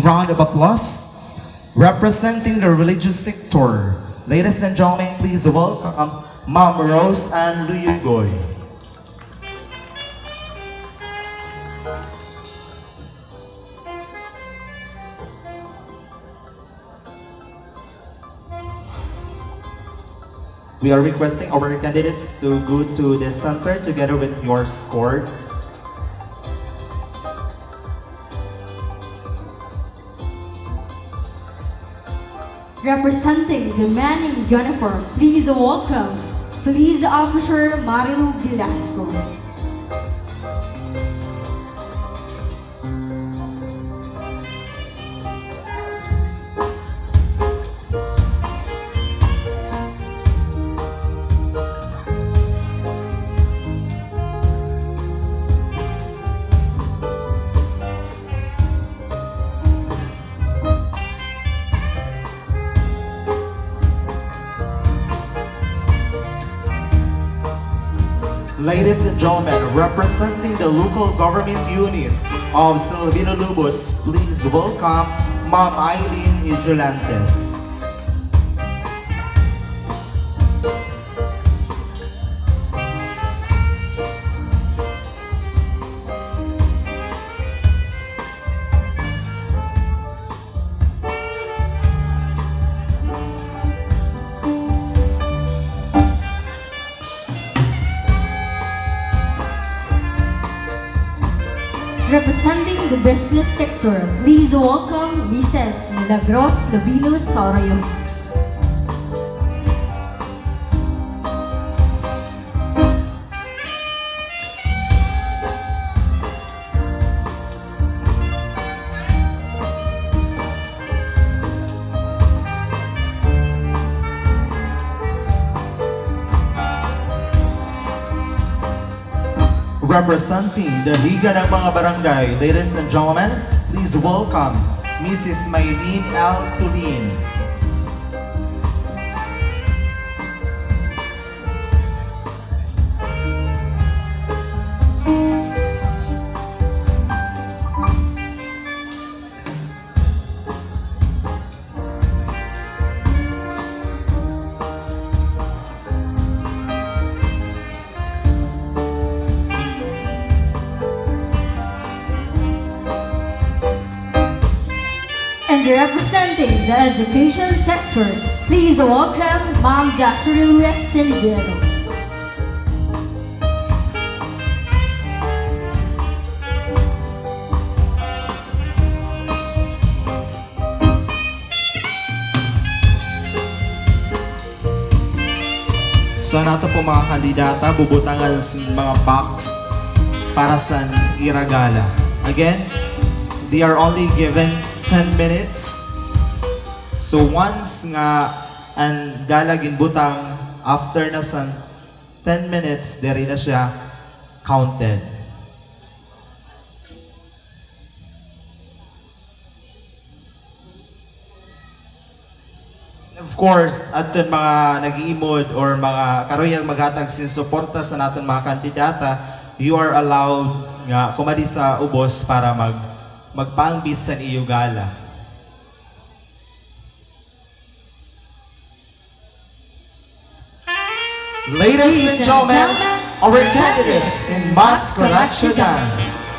round of applause. Representing the religious sector, ladies and gentlemen, please welcome Ma'am Rose Ann Luyugoy. We are requesting our candidates to go to the center together with your score. Representing the men in uniform, please welcome Police Officer Marilu Velasco. Ladies and gentlemen, representing the local government unit of Silvino Lubos, please welcome Ma'am Eileen Ijolantes. Representing the business sector, please welcome Mrs. Milagros Lovino Sorayo. Representing the Liga ng mga Barangay, ladies and gentlemen, please welcome Mrs. Maylene L. Tulin. And representing the education sector, please welcome Ma'am Jasuri Estelvero. So nato po mga kandidata, bubutangan sa mga box para sa iragala. Again, they are only given 10 minutes. So once nga ang gala ginbutang after na sa 10 minutes, diri na siya counted. Of course, aton mga nag-iimod or mga karuyang maghatag sin suporta sa naton mga kandidata, you are allowed nga kumadi sa ubos para magpangbit sa iyo gala. Ladies and gentlemen, our candidates in mass collection dance.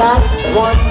Last one